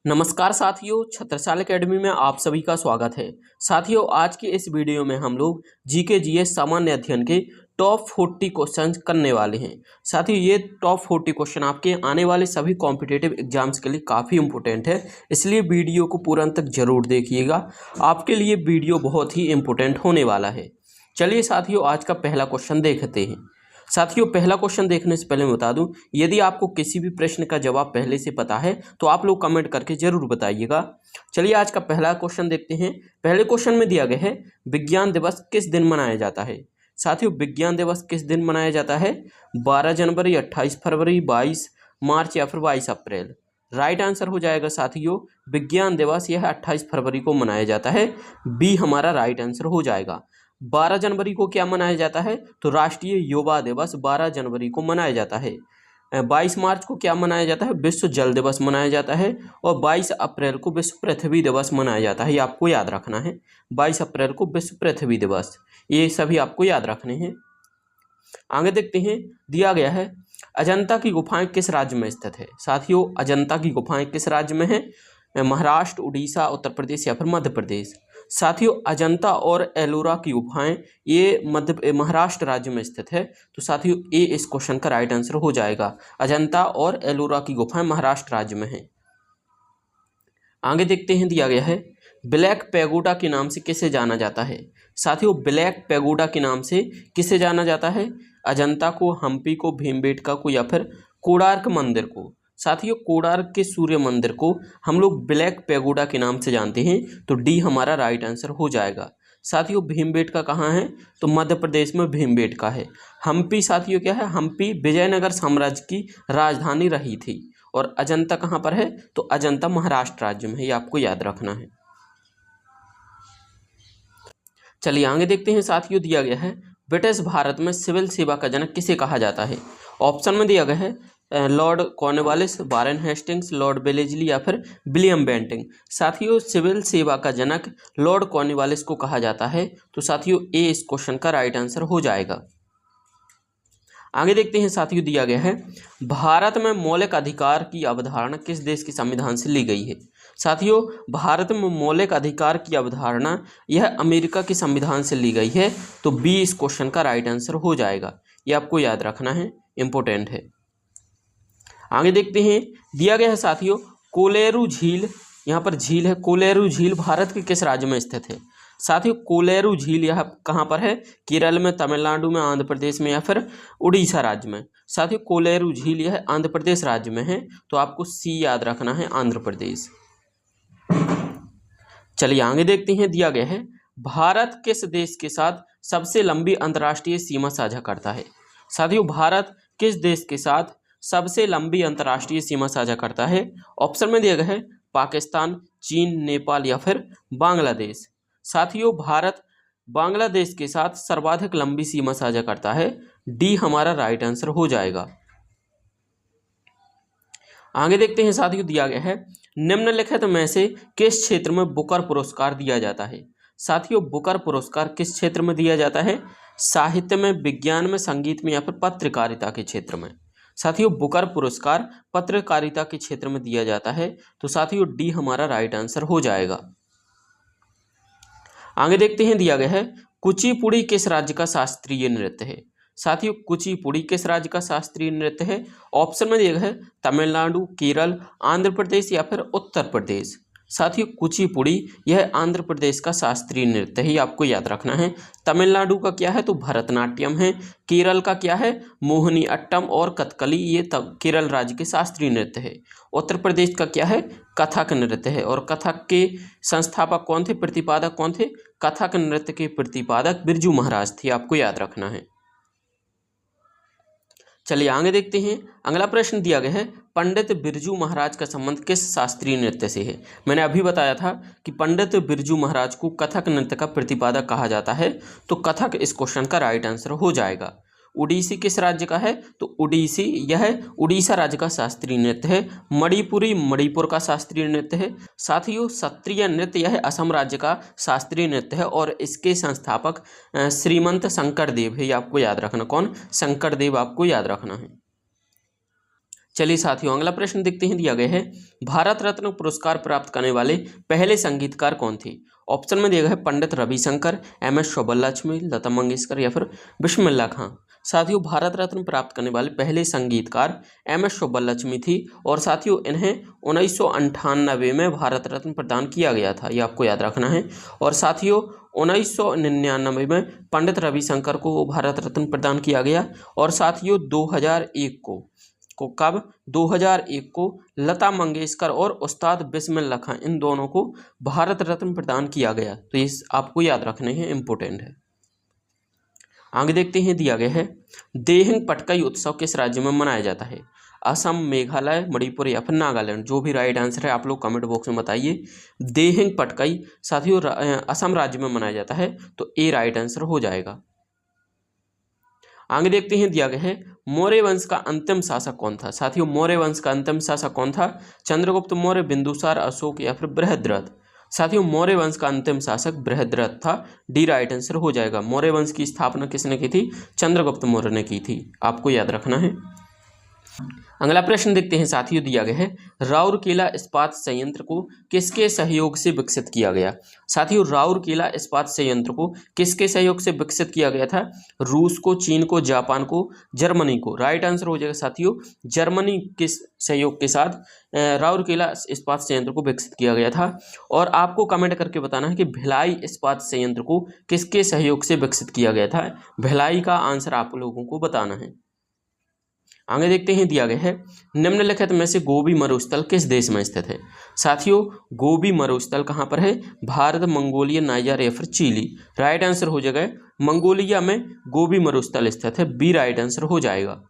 नमस्कार साथियों, छत्रसाल एकेडमी में आप सभी का स्वागत है। साथियों, आज की इस वीडियो में हम लोग जीके जीएस सामान्य अध्ययन के टॉप 40 क्वेश्चन करने वाले हैं। साथियों, ये टॉप 40 क्वेश्चन आपके आने वाले सभी कॉम्पिटिटिव एग्जाम्स के लिए काफ़ी इंपॉर्टेंट है, इसलिए वीडियो को पूरा अंत तक जरूर देखिएगा। आपके लिए वीडियो बहुत ही इंपॉर्टेंट होने वाला है। चलिए साथियों, आज का पहला क्वेश्चन देखते हैं। साथियों, पहला क्वेश्चन देखने से पहले मैं बता दूं, यदि आपको किसी भी प्रश्न का जवाब पहले से पता है तो आप लोग कमेंट करके जरूर बताइएगा। चलिए आज का पहला क्वेश्चन देखते हैं। पहले क्वेश्चन में दिया गया है, विज्ञान दिवस किस दिन मनाया जाता है। साथियों, विज्ञान दिवस किस दिन मनाया जाता है? 12 जनवरी, 28 फरवरी, 22 मार्च या फिर 22 अप्रैल। राइट आंसर हो जाएगा साथियों, विज्ञान दिवस यह 28 फरवरी को मनाया जाता है। बी हमारा राइट आंसर हो जाएगा। 12 जनवरी को क्या मनाया जाता है? तो राष्ट्रीय युवा दिवस 12 जनवरी को मनाया जाता है। 22 मार्च को क्या मनाया जाता है? विश्व जल दिवस मनाया जाता है। और 22 अप्रैल को विश्व पृथ्वी दिवस मनाया जाता है। ये आपको याद रखना है, 22 अप्रैल को विश्व पृथ्वी दिवस, ये सभी आपको याद रखने हैं। आगे देखते हैं, दिया गया है, अजंता की गुफाएं किस राज्य में स्थित है। साथियों, अजंता की गुफाएं किस राज्य में है? महाराष्ट्र, उड़ीसा, उत्तर प्रदेश या फिर मध्य प्रदेश। साथियों, अजंता और एलोरा की गुफाएं ये महाराष्ट्र राज्य में स्थित है। तो साथियों, ए इस क्वेश्चन का राइट आंसर हो जाएगा। अजंता और एलोरा की गुफाएं महाराष्ट्र राज्य में है। आगे देखते हैं, दिया गया है, ब्लैक पैगोडा के नाम से किसे जाना जाता है। साथियों, ब्लैक पैगोडा के नाम से किसे जाना जाता है? अजंता को, हम्पी को, भीमबेटका को या फिर कोणार्क मंदिर को। साथियों, कोणार्क के सूर्य मंदिर को हम लोग ब्लैक पैगोडा के नाम से जानते हैं। तो डी हमारा राइट आंसर हो जाएगा। साथियों, भीमबेटका कहाँ है? तो मध्य प्रदेश में भीमबेटका है। हम्पी साथियों क्या है? हम्पी विजयनगर साम्राज्य की राजधानी रही थी। और अजंता कहाँ पर है? तो अजंता महाराष्ट्र राज्य में है, ये आपको याद रखना है। चलिए आगे देखते हैं साथियों, दिया गया है, ब्रिटिश भारत में सिविल सेवा का जनक किसे कहा जाता है। ऑप्शन में दिया गया है, Lord Cornwallis, Warren Hastings, Lord बेलेजली या फिर विलियम बेंटिंग। साथियों, सिविल सेवा का जनक लॉर्ड कॉर्नवालिस को कहा जाता है। तो साथियों, ए इस क्वेश्चन का राइट आंसर हो जाएगा। आगे देखते हैं साथियों, दिया गया है, भारत में मौलिक अधिकार की अवधारणा किस देश के संविधान से ली गई है। साथियों, भारत में मौलिक अधिकार की अवधारणा यह अमेरिका के संविधान से ली गई है। तो बी इस क्वेश्चन का राइट आंसर हो जाएगा। ये आपको याद रखना है, इंपॉर्टेंट है। आगे देखते हैं, दिया गया है साथियों, कोलेरू झील, यहाँ पर झील है, कोलेरू झील भारत के किस राज्य में स्थित है। साथियों, कोलेरू झील यह कहाँ पर है? केरल में, तमिलनाडु में, आंध्र प्रदेश में या फिर उड़ीसा राज्य में। साथियों, कोलेरू झील यह आंध्र प्रदेश राज्य में है। तो आपको सी याद रखना है, आंध्र प्रदेश। चलिए आगे देखते हैं, दिया गया है, भारत किस देश के साथ सबसे लंबी अंतर्राष्ट्रीय सीमा साझा करता है। साथियों, भारत किस देश के साथ सबसे लंबी अंतर्राष्ट्रीय सीमा साझा करता है? ऑप्शन में दिया गया है, पाकिस्तान, चीन, नेपाल या फिर बांग्लादेश। साथियों, भारत बांग्लादेश के साथ सर्वाधिक लंबी सीमा साझा करता है। डी हमारा राइट आंसर हो जाएगा। आगे देखते हैं साथियों, दिया गया है, निम्नलिखित में से किस क्षेत्र में बुकर पुरस्कार दिया जाता है। साथियों, बुकर पुरस्कार किस क्षेत्र में दिया जाता है? साहित्य में, विज्ञान में, संगीत में या फिर पत्रकारिता के क्षेत्र में। साथियों, बुकर पुरस्कार पत्रकारिता के क्षेत्र में दिया जाता है। तो साथियों, डी हमारा राइट आंसर हो जाएगा। आगे देखते हैं, दिया गया है, कुचिपुड़ी किस राज्य का शास्त्रीय नृत्य है। साथियों, कुचिपुड़ी किस राज्य का शास्त्रीय नृत्य है? ऑप्शन में दिया गया है, तमिलनाडु, केरल, आंध्र प्रदेश या फिर उत्तर प्रदेश। साथियों, कुचिपुड़ी यह आंध्र प्रदेश का शास्त्रीय नृत्य है, आपको याद रखना है। तमिलनाडु का क्या है? तो भरतनाट्यम है। केरल का क्या है? मोहिनी अट्टम और कथकली, ये तब केरल राज्य के शास्त्रीय नृत्य है। उत्तर प्रदेश का क्या है? कथक नृत्य है। और कथक के संस्थापक कौन थे, प्रतिपादक कौन थे? कथक नृत्य के प्रतिपादक बिरजू महाराज थे, आपको याद रखना है। चलिए आगे देखते हैं, अगला प्रश्न दिया गया है, पंडित बिरजू महाराज का संबंध किस शास्त्रीय नृत्य से है। मैंने अभी बताया था कि पंडित बिरजू महाराज को कथक नृत्य का प्रतिपादक कहा जाता है। तो कथक इस क्वेश्चन का राइट आंसर हो जाएगा। उड़ीसी किस राज्य का है? तो उड़ीसी यह उड़ीसा राज्य का शास्त्रीय नृत्य है। मणिपुरी मणिपुर का शास्त्रीय नृत्य है। साथियों, सत्रिय नृत्य यह असम राज्य का शास्त्रीय नृत्य है और इसके संस्थापक श्रीमंत शंकर देव है, ये आपको याद रखना। कौन? शंकर देव, आपको याद रखना है। चलिए साथियों अगला प्रश्न देखते हैं, दिया गया है भारत रत्न पुरस्कार प्राप्त करने वाले पहले संगीतकार कौन थे। ऑप्शन में दिया गया है पंडित रविशंकर, एम.एस. सुब्बलक्ष्मी, लता मंगेशकर या फिर बिस्मिल्लाह खां। साथियों भारत रत्न प्राप्त करने वाले पहले संगीतकार एम.एस. सुब्बलक्ष्मी थी और साथियों इन्हें 1998 में भारत रत्न प्रदान किया गया था, ये आपको याद रखना है। और साथियों 1999 में पंडित रविशंकर को भारत रत्न प्रदान किया गया और साथियों 2001 को कब 2001 को लता मंगेशकर और उस्ताद बिस्मिल्लाह खां इन दोनों को भारत रत्न प्रदान किया गया। तो ये आपको याद रखने हैं, इम्पोर्टेंट है। आगे देखते हैं, दिया गया है देहिंग पटकाई उत्सव किस राज्य में मनाया जाता है। असम, मेघालय, मणिपुर या फिर नागालैंड। जो भी राइट आंसर है आप लोग कमेंट बॉक्स में बताइए। देहिंग पटकाई साथियों असम राज्य में मनाया जाता है, तो ए राइट आंसर हो जाएगा। आगे देखते हैं, दिया गया है मौर्य वंश का अंतिम शासक कौन था। साथियों मौर्य वंश का अंतिम शासक कौन था। चंद्रगुप्त मौर्य, बिंदुसार, अशोक या फिर बृहद्रथ। साथियों मौर्य वंश का अंतिम शासक बृहद्रथ था, डी राइट आंसर हो जाएगा। मौर्य वंश की स्थापना किसने की थी, चंद्रगुप्त मौर्य ने की थी, आपको याद रखना है। अगला प्रश्न देखते हैं साथियों, दिया गया है राउरकेला इस्पात संयंत्र को किसके सहयोग से विकसित किया गया। साथियों राउरकेला इस्पात संयंत्र को किसके सहयोग से विकसित किया गया था। रूस को, चीन को, जापान को, जर्मनी को। राइट आंसर हो जाएगा साथियों जर्मनी के सहयोग के साथ राउरकेला इस्पात संयंत्र को विकसित किया गया था। और आपको कमेंट करके बताना है कि भिलाई इस्पात संयंत्र को किसके सहयोग से विकसित किया गया था। भिलाई का आंसर आप लोगों को बताना है। आगे देखते हैं, दिया गया है निम्नलिखित में से गोबी मरुस्थल किस देश में स्थित है। साथियों गोबी मरुस्थल कहाँ पर है, भारत, मंगोलिया, नाइजर या फिर चिली। राइट आंसर हो जाएगा मंगोलिया में गोबी मरुस्थल स्थित है, बी राइट आंसर हो जाएगा।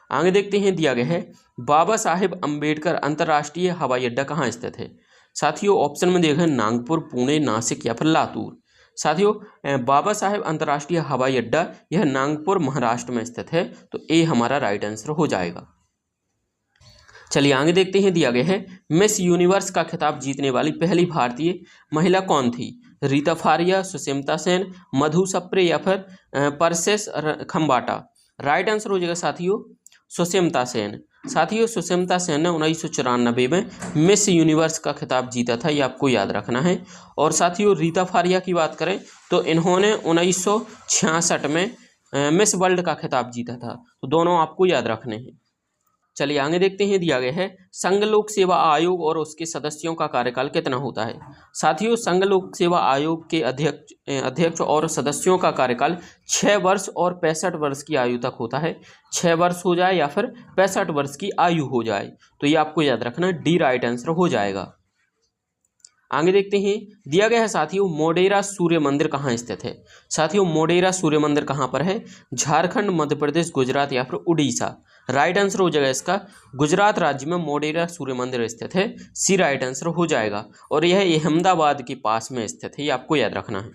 आगे देखते हैं, दिया गया है बाबा साहेब अम्बेडकर अंतर्राष्ट्रीय हवाई अड्डा कहाँ स्थित है। साथियों ऑप्शन में दिया गया है नागपुर, पुणे, नासिक या फिर लातूर। साथियों बाबा साहेब अंतर्राष्ट्रीय हवाई अड्डा यह नागपुर महाराष्ट्र में स्थित है, तो ए हमारा राइट आंसर हो जाएगा। चलिए आगे देखते हैं, दिया गया है मिस यूनिवर्स का खिताब जीतने वाली पहली भारतीय महिला कौन थी। रीता फारिया, सुष्मिता सेन, मधु सप्रे या फिर परसेस खम्बाटा। राइट आंसर हो जाएगा साथियों सुष्मिता सेन। साथियों सुष्मिता सेन ने 1994 में मिस यूनिवर्स का खिताब जीता था, ये आपको याद रखना है। और साथियों रीता फारिया की बात करें तो इन्होंने 1966 में मिस वर्ल्ड का खिताब जीता था, तो दोनों आपको याद रखने हैं। चलिए आगे देखते हैं, दिया गया है संघ लोक सेवा आयोग और उसके सदस्यों का कार्यकाल कितना होता है। साथियों संघ लोक सेवा आयोग के अध्यक्ष और सदस्यों का कार्यकाल 6 वर्ष और 65 वर्ष की आयु तक होता है। 6 वर्ष हो जाए या फिर 65 वर्ष की आयु हो जाए, तो ये आपको याद रखना, डी राइट आंसर हो जाएगा। आगे देखते हैं, दिया गया है साथियों मोढेरा सूर्य मंदिर कहाँ स्थित है। साथियों मोढेरा सूर्य मंदिर कहाँ पर है, झारखंड, मध्य प्रदेश, गुजरात या फिर उड़ीसा। राइट आंसर हो जाएगा इसका गुजरात राज्य में मोढेरा सूर्य मंदिर स्थित है, सी राइट आंसर हो जाएगा। और यह अहमदाबाद के पास में स्थित है, ये आपको याद रखना है।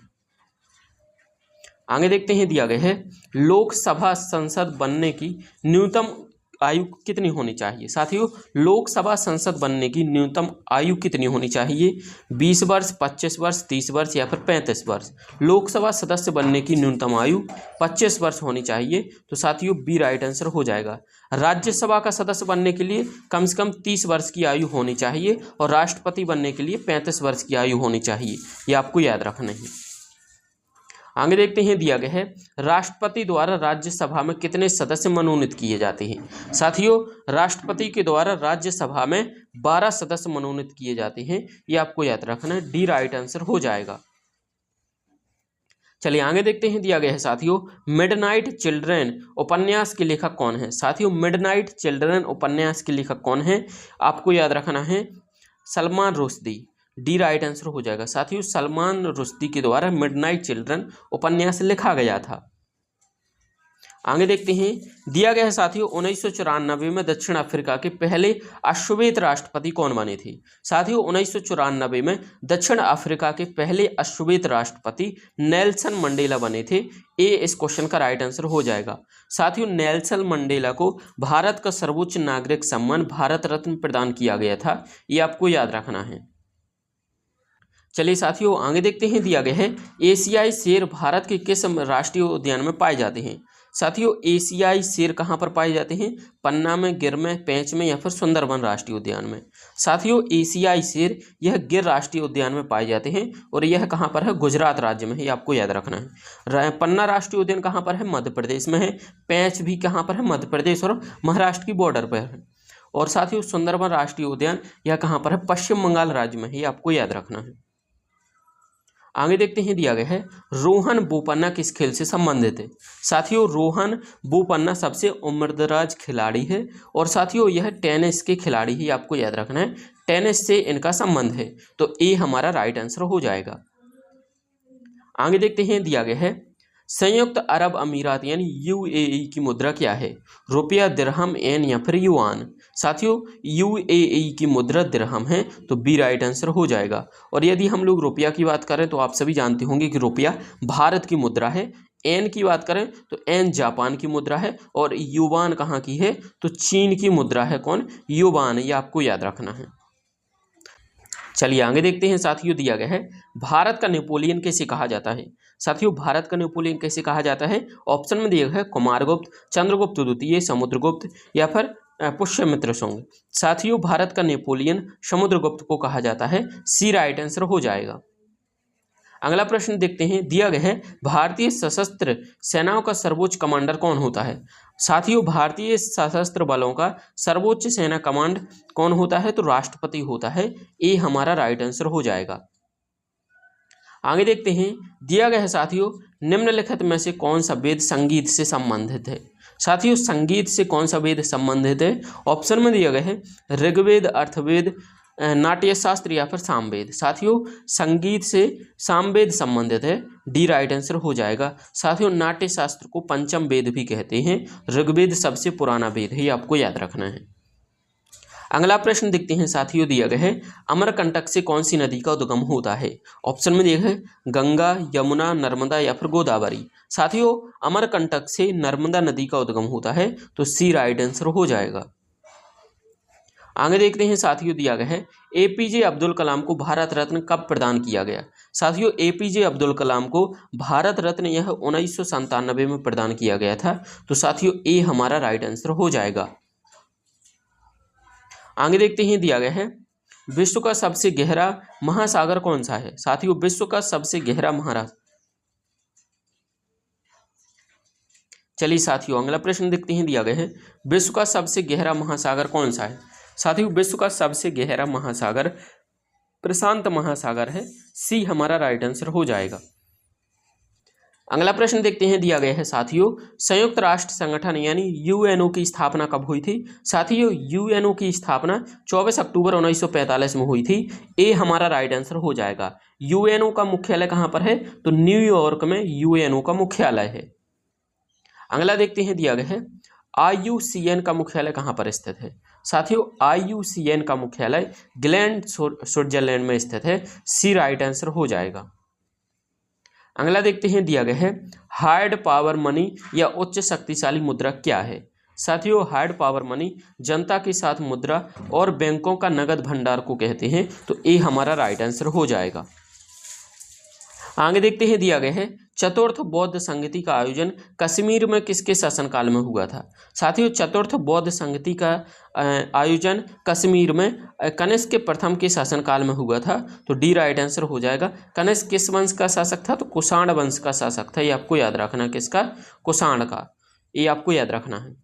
आगे देखते हैं, दिया गया है लोकसभा संसद बनने की न्यूनतम आयु कितनी होनी चाहिए। साथियों लोकसभा संसद बनने की न्यूनतम आयु कितनी होनी चाहिए, 20 वर्ष, 25 वर्ष, 30 वर्ष या फिर 35 वर्ष। लोकसभा सदस्य बनने की न्यूनतम आयु 25 वर्ष होनी चाहिए, तो साथियों बी राइट आंसर हो जाएगा। राज्यसभा का सदस्य बनने के लिए कम से कम 30 वर्ष की आयु होनी चाहिए और राष्ट्रपति बनने के लिए 35 वर्ष की आयु होनी चाहिए, ये आपको याद रखना है। आगे देखते हैं, दिया गया है राष्ट्रपति द्वारा राज्यसभा में कितने सदस्य मनोनीत किए जाते हैं। साथियों राष्ट्रपति के द्वारा राज्यसभा में 12 सदस्य मनोनीत किए जाते हैं, ये आपको याद रखना है, डी राइट आंसर हो जाएगा। चलिए आगे देखते हैं, दिया गया है साथियों मिडनाइट चिल्ड्रन उपन्यास के लेखक कौन है। साथियों मिडनाइट चिल्ड्रन उपन्यास के लेखक कौन है, आपको याद रखना है Salman Rushdie, D right answer हो जाएगा। साथियों सलमान रुश्दी के द्वारा मिडनाइट चिल्ड्रन उपन्यास लिखा गया था। आगे देखते हैं, दिया गया है साथियों 1994 में दक्षिण अफ्रीका के पहले अश्वेत राष्ट्रपति कौन बने थे। साथियों 1994 में दक्षिण अफ्रीका के पहले अश्वेत राष्ट्रपति नेल्सन मंडेला बने थे, ए इस क्वेश्चन का राइट आंसर हो जाएगा। साथियों नेल्सन मंडेला को भारत का सर्वोच्च नागरिक सम्मान भारत रत्न प्रदान किया गया था, ये आपको याद रखना है। चलिए साथियों आगे देखते हैं, दिया गया है एशियाई शेर भारत के किस राष्ट्रीय उद्यान में पाए जाते हैं। साथियों एशियाई शेर कहाँ पर पाए जाते हैं? पन्ना में, गिर में, पेंच में या फिर सुंदरबन राष्ट्रीय उद्यान में। साथियों एशियाई शेर यह गिर राष्ट्रीय उद्यान में पाए जाते हैं और यह कहाँ पर है? गुजरात राज्य में है, ये आपको याद रखना है। पन्ना राष्ट्रीय उद्यान कहाँ पर है? मध्य प्रदेश में है। पेंच भी कहाँ पर है? मध्य प्रदेश और महाराष्ट्र की बॉर्डर पर है। और साथियों सुंदरबन राष्ट्रीय उद्यान यह कहाँ पर है? पश्चिम बंगाल राज्य में है, ये आपको याद रखना है। आगे देखते हैं, दिया गया है रोहन बोपन्ना किस खेल से संबंधित है? साथियों रोहन बोपन्ना सबसे उम्रदराज खिलाड़ी है और साथियों यह टेनिस के खिलाड़ी ही, आपको याद रखना है, टेनिस से इनका संबंध है। तो ए हमारा राइट आंसर हो जाएगा। आगे देखते हैं, दिया गया है संयुक्त अरब अमीरात यानी यूएई की मुद्रा क्या है? रुपया, दिरहम, एन या फिर युआन। साथियों यूएई की मुद्रा दिरहम है, तो बी राइट आंसर हो जाएगा। और यदि हम लोग रुपया की बात करें तो आप सभी जानते होंगे कि रुपया भारत की मुद्रा है। एन की बात करें तो एन जापान की मुद्रा है और युआन कहाँ की है? तो चीन की मुद्रा है। कौन? युआन, ये आपको याद रखना है। चलिए आगे देखते हैं साथियों, दिया गया है भारत का नेपोलियन कैसे कहा जाता है? साथियों भारत का नेपोलियन कैसे कहा जाता है? ऑप्शन में दिया है कुमारगुप्त, चंद्रगुप्त द्वितीय, समुद्रगुप्त या फिर पुष्यमित्र शुंग। साथियों भारत का नेपोलियन समुद्रगुप्त को कहा जाता है, सी राइट आंसर हो जाएगा। अगला प्रश्न देखते हैं, दिया गया है भारतीय सशस्त्र सेनाओं का सर्वोच्च कमांडर कौन होता है? साथियों भारतीय सशस्त्र बलों का सर्वोच्च सेना कमांड कौन होता है? तो राष्ट्रपति होता है, ए हमारा राइट आंसर हो जाएगा। आगे देखते हैं, दिया गया है साथियों निम्नलिखित में से कौन सा वेद संगीत से संबंधित है? साथियों संगीत से कौन सा वेद संबंधित है? ऑप्शन में दिया गया है ऋग्वेद, अर्थवेद, नाट्य शास्त्र या फिर सामवेद। साथियों संगीत से सामवेद संबंधित है, डी राइट आंसर हो जाएगा। साथियों नाट्य शास्त्र को पंचम वेद भी कहते हैं, ऋग्वेद सबसे पुराना वेद है, ये आपको याद रखना है। अगला प्रश्न देखते हैं साथियों, दिया गया है अमरकंटक से कौन सी नदी का उद्गम होता है? ऑप्शन में दिया है गंगा, यमुना, नर्मदा या फिर गोदावरी। साथियों अमरकंटक से नर्मदा नदी का उद्गम होता है, तो सी राइट आंसर हो जाएगा। आगे देखते हैं साथियों, दिया गया है एपीजे अब्दुल कलाम को भारत रत्न कब प्रदान किया गया? साथियों एपीजे अब्दुल कलाम को भारत रत्न यह 1997 में प्रदान किया गया था, तो साथियों ए हमारा राइट आंसर हो जाएगा। आगे देखते हैं, दिया गया है विश्व का सबसे गहरा महासागर कौन सा है? साथियों विश्व का सबसे गहरा चलिए साथियों अगला प्रश्न देखते हैं, दिया गया है विश्व का सबसे गहरा महासागर कौन सा है? साथियों विश्व का सबसे गहरा महासागर प्रशांत महासागर है, सी हमारा राइट आंसर हो जाएगा। अगला प्रश्न देखते हैं, दिया गया है साथियों संयुक्त राष्ट्र संगठन यानी यूएनओ की स्थापना कब हुई थी? साथियों यूएनओ की स्थापना 24 अक्टूबर 1945 में हुई थी, ए हमारा राइट आंसर हो जाएगा। यूएनओ का मुख्यालय कहाँ पर है? तो न्यूयॉर्क में यूएनओ का मुख्यालय है। अगला देखते हैं, दिया गया है आईयूसीएन का मुख्यालय कहाँ पर स्थित है? साथियों आईयूसीएन का मुख्यालय ग्लैंड स्विट्जरलैंड में स्थित है, सी राइट आंसर हो जाएगा। अगला देखते हैं, दिया गया है हार्ड पावर मनी या उच्च शक्तिशाली मुद्रा क्या है? साथियों हार्ड पावर मनी जनता के साथ मुद्रा और बैंकों का नगद भंडार को कहते हैं, तो ए हमारा राइट आंसर हो जाएगा। आगे देखते हैं, दिया गया है चतुर्थ बौद्ध संगति का आयोजन कश्मीर में किसके शासनकाल में हुआ था? साथियों चतुर्थ बौद्ध संगति का आयोजन कश्मीर में कनिष्क के प्रथम के शासनकाल में हुआ था, तो डी राइट आंसर हो जाएगा। कनिष्क किस वंश का शासक था? तो कुषाण वंश का शासक था, ये आपको याद रखना, किसका? कुषाण का, ये आपको याद रखना है।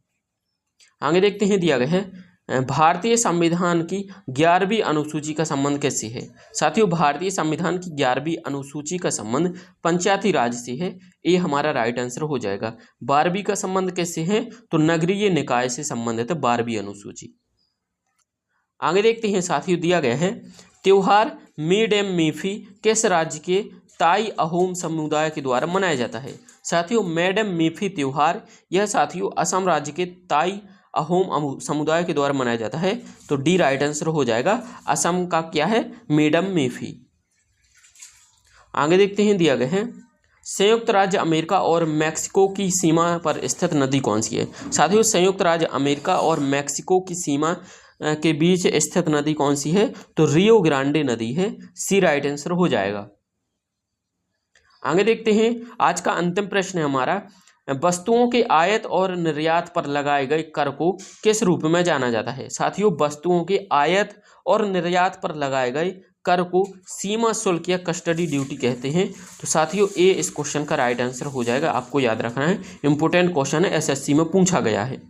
आगे देखते हैं, दिया गया है भारतीय संविधान की 11वीं अनुसूची का संबंध कैसे है? साथियों भारतीय संविधान की 11वीं अनुसूची का संबंध पंचायती राज से है, ये हमारा राइट आंसर हो जाएगा। 12वीं का संबंध कैसे है? तो नगरीय निकाय से संबंधित है 12वीं अनुसूची। आगे देखते हैं साथियों, दिया गया है त्योहार मेडेम मेफी किस राज्य के ताई अहोम समुदाय के द्वारा मनाया जाता है? साथियों मेडेम मेफी त्योहार यह साथियों असम राज्य के ताई अहोम समुदाय के द्वारा मनाया जाता है, तो डी राइट आंसर हो जाएगा। असम का क्या है? मेडम मेफी। आगे देखते हैं, दिया गया है संयुक्त राज्य अमेरिका और मैक्सिको की सीमा पर स्थित नदी कौन सी है? साथियों संयुक्त राज्य अमेरिका और मैक्सिको की सीमा के बीच स्थित नदी कौन सी है? तो रियो ग्रांडे नदी है, सी राइट आंसर हो जाएगा। आगे देखते हैं, आज का अंतिम प्रश्न है हमारा वस्तुओं के आयात और निर्यात पर लगाए गए कर को किस रूप में जाना जाता है? साथियों, वस्तुओं के आयात और निर्यात पर लगाए गए कर को सीमा शुल्क या कस्टडी ड्यूटी कहते हैं। तो साथियों, ए इस क्वेश्चन का राइट आंसर हो जाएगा। आपको याद रखना है, इंपॉर्टेंट क्वेश्चन है, एसएससी में पूछा गया है।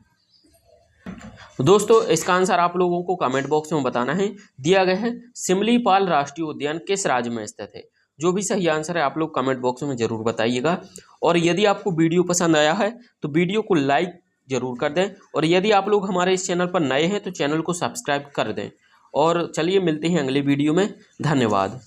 दोस्तों, इसका आंसर आप लोगों को कमेंट बॉक्स में बताना है। दिया गया है सिमलीपाल राष्ट्रीय उद्यान किस राज्य में स्थित है? जो भी सही आंसर है आप लोग कमेंट बॉक्स में जरूर बताइएगा। और यदि आपको वीडियो पसंद आया है तो वीडियो को लाइक जरूर कर दें, और यदि आप लोग हमारे इस चैनल पर नए हैं तो चैनल को सब्सक्राइब कर दें। और चलिए मिलते हैं अगले वीडियो में। धन्यवाद।